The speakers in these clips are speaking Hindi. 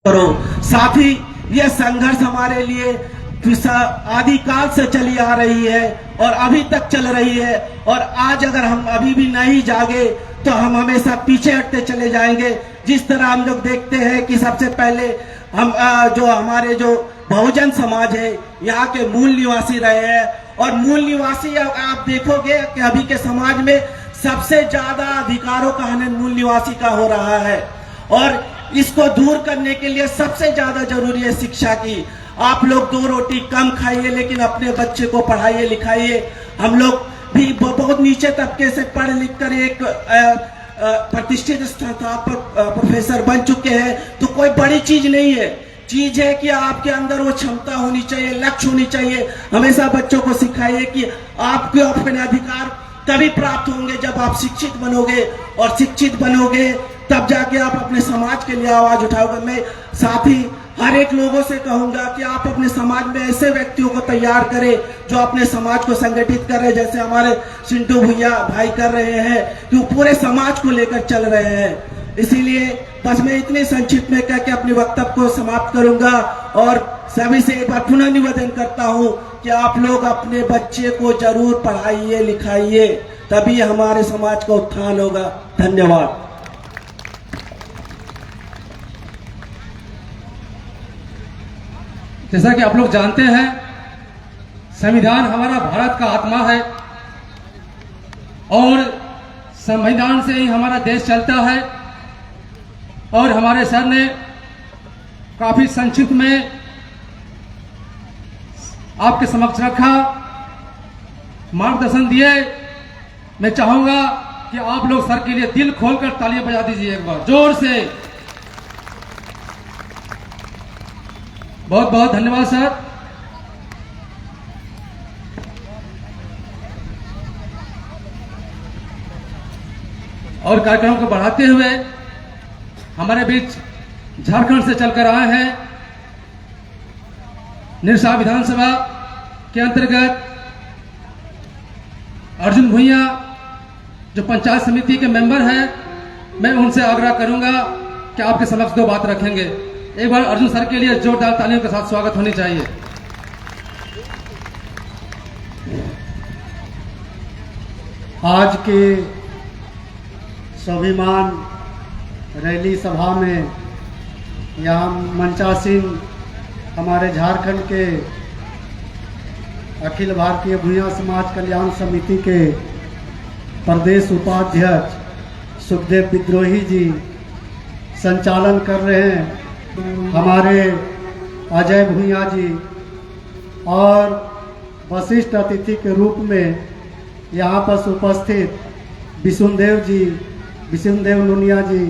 करो। साथ ही यह संघर्ष हमारे लिए आदिकाल से चली आ रही है और अभी तक चल रही है, और आज अगर हम अभी भी नहीं जागे तो हम हमेशा पीछे हटते चले जाएंगे। जिस तरह हम लोग देखते हैं कि सबसे पहले हम जो हमारे जो बहुजन समाज है यहाँ के मूल निवासी रहे हैं, और मूल निवासी आप देखोगे कि अभी के समाज में सबसे ज्यादा अधिकारों का हनन मूल निवासी का हो रहा है, और इसको दूर करने के लिए सबसे ज्यादा जरूरी है शिक्षा की। आप लोग 2 रोटी कम खाइए लेकिन अपने बच्चे को पढ़ाइए लिखाइए। हम लोग भी बहुत नीचे तबके से पढ़ लिख कर एक प्रतिष्ठित संस्था पर प्रोफेसर बन चुके हैं, तो कोई बड़ी चीज नहीं है। चीज है कि आपके अंदर वो क्षमता होनी चाहिए, लक्ष्य होनी चाहिए। हमेशा बच्चों को सिखाइए कि आपके अपने अधिकार तभी प्राप्त होंगे जब आप शिक्षित बनोगे, और शिक्षित बनोगे तब जाके आप अपने समाज के लिए आवाज उठाओगे। मैं साथ ही हर एक लोगों से कहूंगा कि आप अपने समाज में ऐसे व्यक्तियों को तैयार करें जो अपने समाज को संगठित कर रहे, जैसे हमारे सिंटू भैया भाई कर रहे हैं, कि वो पूरे समाज को लेकर चल रहे हैं। इसीलिए बस मैं इतने संक्षिप्त में कह के अपने वक्तव्य को समाप्त करूंगा, और सभी से एक बार पुनः निवेदन करता हूं कि आप लोग अपने बच्चे को जरूर पढ़ाइए लिखाइए, तभी हमारे समाज का उत्थान होगा। धन्यवाद। जैसा कि आप लोग जानते हैं, संविधान हमारा भारत का आत्मा है, और संविधान से ही हमारा देश चलता है। और हमारे सर ने काफी संक्षिप्त में आपके समक्ष रखा, मार्गदर्शन दिए। मैं चाहूंगा कि आप लोग सर के लिए दिल खोलकर तालियां बजा दीजिए एक बार जोर से। बहुत बहुत धन्यवाद सर। और कार्यक्रम को बढ़ाते हुए हमारे बीच झारखंड से चलकर आए हैं निरसा विधानसभा के अंतर्गत अर्जुन भुइया, जो पंचायत समिति के मेंबर हैं। मैं उनसे आग्रह करूंगा कि आपके समक्ष 2 बात रखेंगे। एक बार अर्जुन सर के लिए जोरदार तालियों के साथ स्वागत होनी चाहिए। आज के स्वाभिमान रैली सभा में यहाँ मंचासीन हमारे झारखंड के अखिल भारतीय भुइयां समाज कल्याण समिति के प्रदेश उपाध्यक्ष सुखदेव विद्रोही जी संचालन कर रहे हैं। हमारे अजय भुइया जी और वशिष्ठ अतिथि के रूप में यहाँ पर उपस्थित विष्णुदेव जी, विष्णुदेव नुनिया जी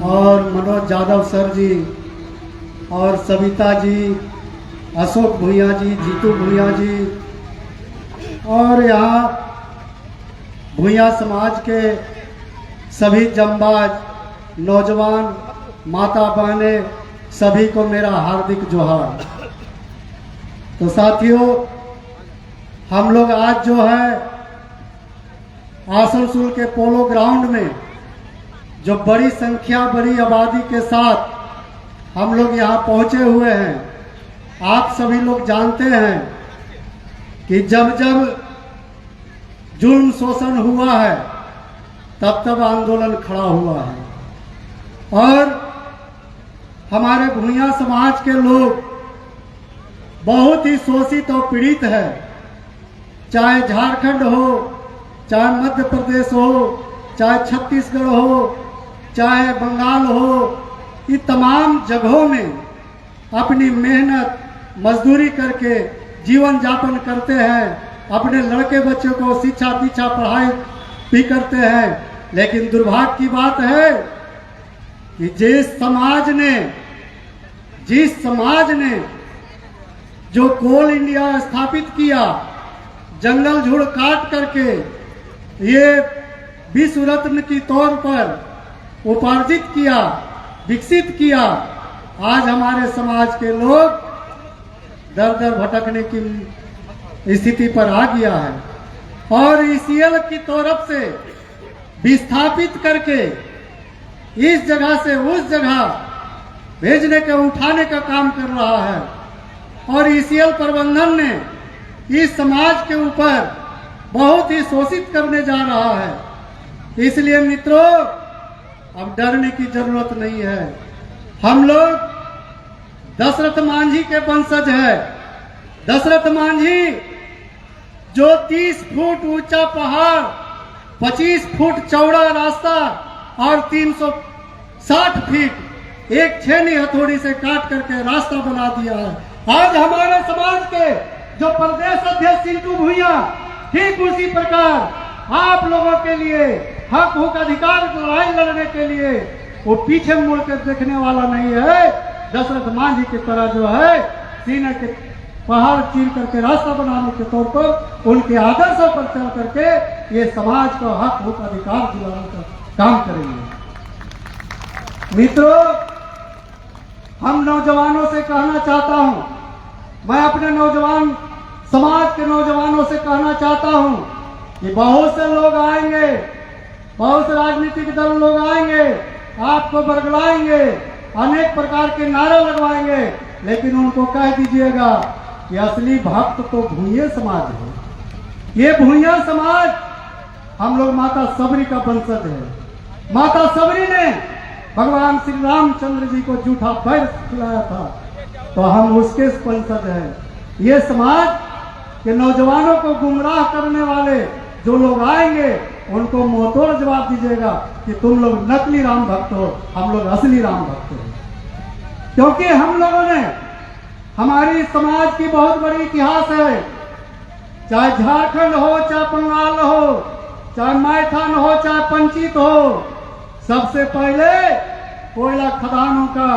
और मनोज यादव सर जी और सविता जी, अशोक भुइया जी, जीतू भुइया जी, और यहाँ भुइया समाज के सभी जंबाज नौजवान माता बहनें सभी को मेरा हार्दिक जोहार। तो साथियों, हम लोग आज जो है आसनसोल के पोलो ग्राउंड में जो बड़ी संख्या बड़ी आबादी के साथ हम लोग यहाँ पहुँचे हुए हैं। आप सभी लोग जानते हैं कि जब जब जुल्म शोषण हुआ है तब तब आंदोलन खड़ा हुआ है, और हमारे भुइयां समाज के लोग बहुत ही शोषित और पीड़ित है। चाहे झारखंड हो, चाहे मध्य प्रदेश हो, चाहे छत्तीसगढ़ हो, चाहे बंगाल हो, ये तमाम जगहों में अपनी मेहनत मजदूरी करके जीवन यापन करते हैं। अपने लड़के बच्चों को शिक्षा दीक्षा पढ़ाई भी करते हैं। लेकिन दुर्भाग्य की बात है कि जिस समाज ने जो कोल इंडिया स्थापित किया, जंगल झुड़ काट करके ये विश्व रत्न की तौर पर उपार्जित किया, विकसित किया, आज हमारे समाज के लोग दर दर भटकने की स्थिति पर आ गया है। और ईसीएल की तरफ से विस्थापित करके इस जगह से उस जगह भेजने के उठाने का काम कर रहा है और ईसीएल प्रबंधन ने इस समाज के ऊपर बहुत ही शोषित करने जा रहा है। इसलिए मित्रों, अब डरने की जरूरत नहीं है। हम लोग दशरथ मांझी के वंशज है। दशरथ मांझी जो 30 फुट ऊंचा पहाड़, 25 फुट चौड़ा रास्ता और 360 फीट एक छेनी हथौड़ी से काट करके रास्ता बना दिया है। आज हमारे समाज के जो प्रदेश अध्यक्ष चिंटू भुइया, ठीक उसी प्रकार आप लोगों के लिए हक हुक अधिकार की लड़ाई लड़ने के लिए वो पीछे मुड़ कर देखने वाला नहीं है। दशरथ मांझी की तरह जो है सीने के पहाड़ चीर करके रास्ता बनाने के तौर पर उनके आदर्शों पर चल करके ये समाज को हक हुक अधिकार दिलाने का काम करेंगे। मित्रों, हम नौजवानों से कहना चाहता हूं, मैं अपने नौजवान समाज के नौजवानों से कहना चाहता हूं कि बहुत से लोग आएंगे, बहुत से राजनीतिक दल लोग आएंगे, आपको बरगलाएंगे, अनेक प्रकार के नारे लगवाएंगे, लेकिन उनको कह दीजिएगा कि असली भक्त तो भुइया समाज है। ये भुइया समाज हम लोग माता सबरी का वंशज है। माता सबरी ने भगवान श्री रामचंद्र जी को जूठा बैर खिलाया था, तो हम उसके वंशज हैं। ये समाज के नौजवानों को गुमराह करने वाले जो लोग आएंगे उनको मुंहतोड़ जवाब दीजिएगा कि तुम लोग नकली राम भक्त हो, हम लोग असली राम भक्त हो। क्योंकि हम लोगों ने, हमारी समाज की बहुत बड़ी इतिहास है। चाहे झारखंड हो, चाहे बंगाल हो, चाहे मैथन हो, चाहे पंचित हो, सबसे पहले कोयला खदानों का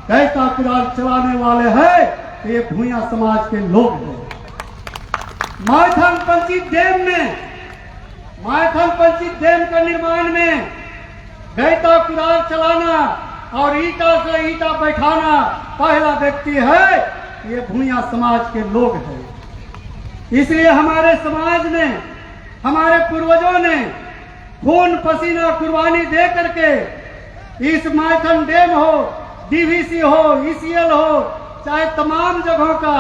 कहता किरार चलाने वाले हैं ये भुइया समाज के लोग हैं। मैथन पंचित डैम में, मैथन पंचित डैम के निर्माण में कहता किरार चलाना और ईटा से ईटा बैठाना पहला व्यक्ति है ये भुइया समाज के लोग हैं। इसलिए हमारे समाज ने, हमारे पूर्वजों ने खून पसीना कुर्बानी दे करके इस मैथन डैम हो, डीवीसी हो, ईसीएल हो, चाहे तमाम जगहों का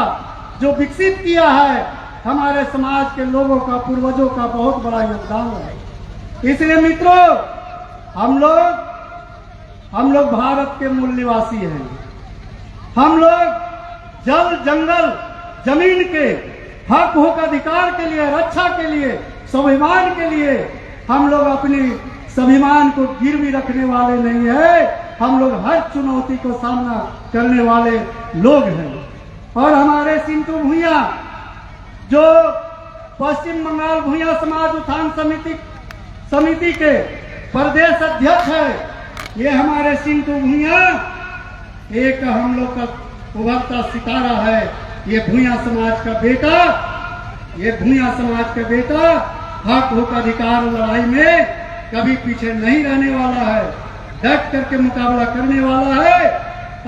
जो विकसित किया है, हमारे समाज के लोगों का, पूर्वजों का बहुत बड़ा योगदान है। इसलिए मित्रों, हम लोग भारत के मूल निवासी हैं। हम लोग जल, जंगल, जमीन के हक हुक अधिकार के लिए, रक्षा के लिए, स्वाभिमान के लिए हम लोग अपनी स्वाभिमान को गिरवी रखने वाले नहीं है। हम लोग हर चुनौती को सामना करने वाले लोग हैं। और हमारे चिंटू भुइया जो पश्चिम बंगाल भुइया समाज उत्थान समिति के प्रदेश अध्यक्ष है, ये हमारे चिंटू भुइया एक हम लोग का उभरता सितारा है। ये भुइया समाज का बेटा, ये भुइया समाज का बेटा हक हुक अधिकार लड़ाई में कभी पीछे नहीं रहने वाला है, डट करके मुकाबला करने वाला है।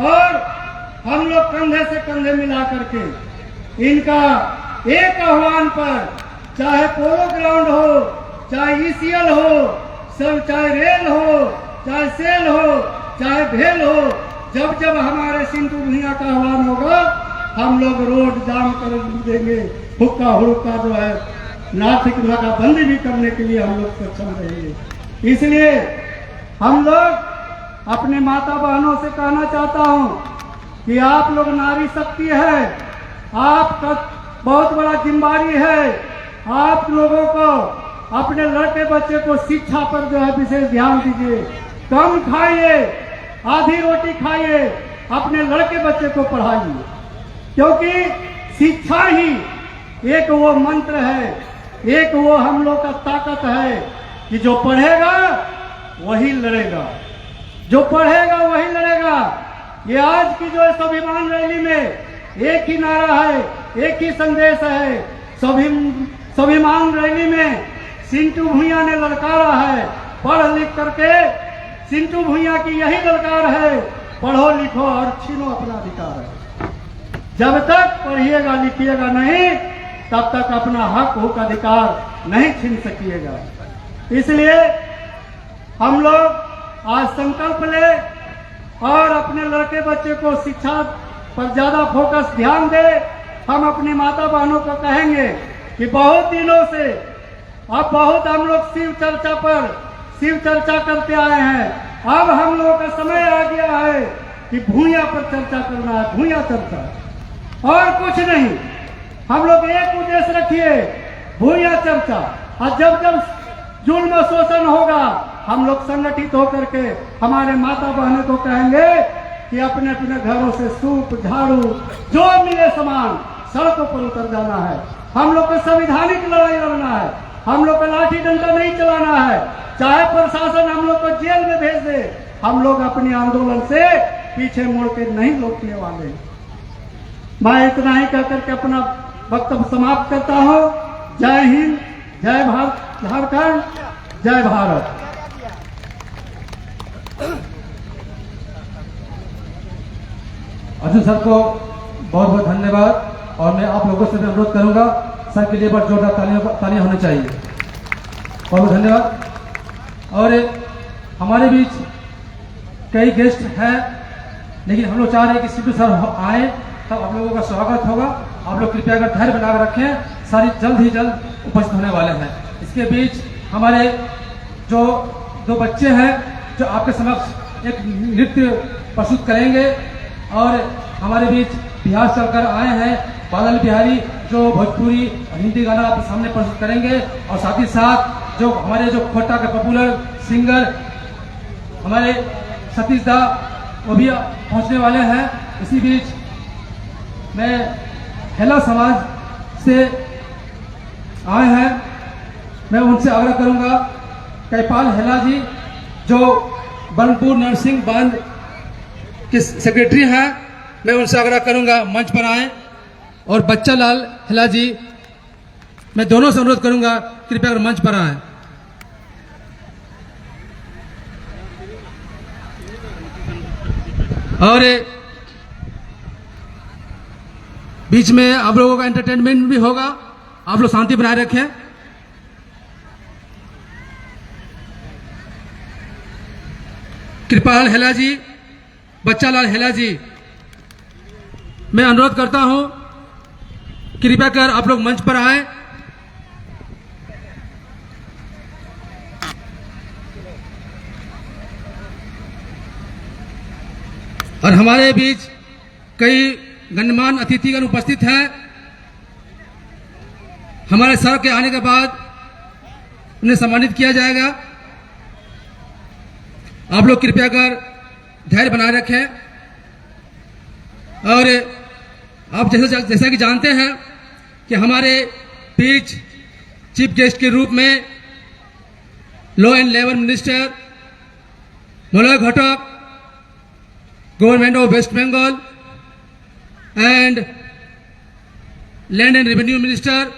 और हम लोग कंधे से कंधे मिला करके इनका एक आह्वान पर, चाहे पोलो ग्राउंड हो, चाहे ईसीएल हो, सब चाहे रेल हो, चाहे सेल हो, चाहे भेल हो, जब जब हमारे चिंटू भुइया का आह्वान होगा हम लोग रोड जाम कर देंगे, हुक्का हुड़का जो है नासिक नाकाबंदी भी करने के लिए हम लोग सक्षम रहेंगे। इसलिए हम लोग अपने माता बहनों से कहना चाहता हूं कि आप लोग नारी शक्ति है, आपका बहुत बड़ा जिम्मेदारी है। आप लोगों को अपने लड़के बच्चे को शिक्षा पर जो है विशेष ध्यान दीजिए। कम खाइए, आधी रोटी खाइए, अपने लड़के बच्चे को पढ़ाइए, क्योंकि शिक्षा ही एक वो मंत्र है, एक वो हम लोग का ताकत है कि जो पढ़ेगा वही लड़ेगा, जो पढ़ेगा वही लड़ेगा। ये आज की जो स्वाभिमान रैली में एक ही नारा है, एक ही संदेश है। स्वाभिमान रैली में चिंटू भुइया ने ललकारा है, पढ़ लिख करके चिंटू भुइया की यही ललकार है, पढ़ो लिखो और छीनो अपना अधिकार है। जब तक पढ़िएगा लिखिएगा नहीं, तब तक अपना हक हुक अधिकार नहीं छीन सकिएगा। इसलिए हम लोग आज संकल्प ले और अपने लड़के बच्चे को शिक्षा पर ज्यादा फोकस ध्यान दे। हम अपनी माता बहनों को कहेंगे कि बहुत दिनों से अब बहुत हम लोग शिव चर्चा करते आए हैं। अब हम लोगों का समय आ गया है कि भूया पर चर्चा करना है, भूया चर्चा और कुछ नहीं। हम लोग एक उद्देश्य रखिए, भूया चर्चा। और जब जब जुल्म शोषण होगा हम लोग संगठित होकर के हमारे माता बहनों को कहेंगे कि अपने अपने घरों से सूप झाड़ू जो मिले सामान सड़कों पर उतर जाना है। हम लोग को संवैधानिक लड़ाई लड़ना है, हम लोग को लाठी डंडा नहीं चलाना है। चाहे प्रशासन हम लोग को जेल में भेज दे, हम लोग अपने आंदोलन से पीछे मुड़ के नहीं लौटने वाले। मैं इतना ही कहकर के अपना वक्तव्य समाप्त करता हूँ। जय हिंद, जय भारत, झारखंड, जय भारत। अर्जुन सर को बहुत बहुत धन्यवाद। और मैं आप लोगों से भी अनुरोध करूंगा सर के लिए बहुत जोरदार तालियां होनी चाहिए। बहुत बहुत धन्यवाद। और हमारे बीच कई गेस्ट हैं, लेकिन हम लोग चाह रहे हैं कि सिद्धू सर आए तब आप लोगों का स्वागत होगा। आप लोग कृपया कर धैर्य बनाकर रखें, सारी जल्द ही जल्द उपस्थित होने वाले हैं। इसके बीच हमारे जो दो बच्चे हैं जो आपके समक्ष एक नृत्य प्रस्तुत करेंगे। और हमारे बीच बिहार से चलकर आए हैं बादल बिहारी जो भोजपुरी और हिंदी गाना आपके सामने प्रस्तुत करेंगे। और साथ ही साथ जो हमारे जो खोटा के पॉपुलर सिंगर हमारे सतीश दा वो भी पहुंचने वाले हैं। इसी बीच मैं हेला समाज से आए हैं, मैं उनसे आग्रह करूंगा कैपाल हेला जी जो बर्नपुर नरसिंह बांध के सेक्रेटरी हैं, मैं उनसे आग्रह करूंगा मंच पर आए। और बच्चा लाल हेला जी, मैं दोनों से अनुरोध करूंगा कृपया कर मंच पर आए। और बीच में आप लोगों का एंटरटेनमेंट भी होगा, आप लोग शांति बनाए रखें। कृपाल हेला जी, बच्चा लाल हेला जी, मैं अनुरोध करता हूं कृपया कर आप लोग मंच पर आए। और हमारे बीच कई गणमान्य अतिथिगण उपस्थित हैं। हमारे सर के आने के बाद उन्हें सम्मानित किया जाएगा। आप लोग कृपया कर धैर्य बनाए रखें। और आप जैसा कि जानते हैं कि हमारे बीच चीफ गेस्ट के रूप में law and labour minister Moloy Ghatak, government of West Bengal and land and revenue minister,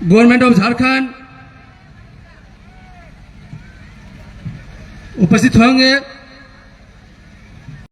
government of Jharkhand उपस्थित होंगे।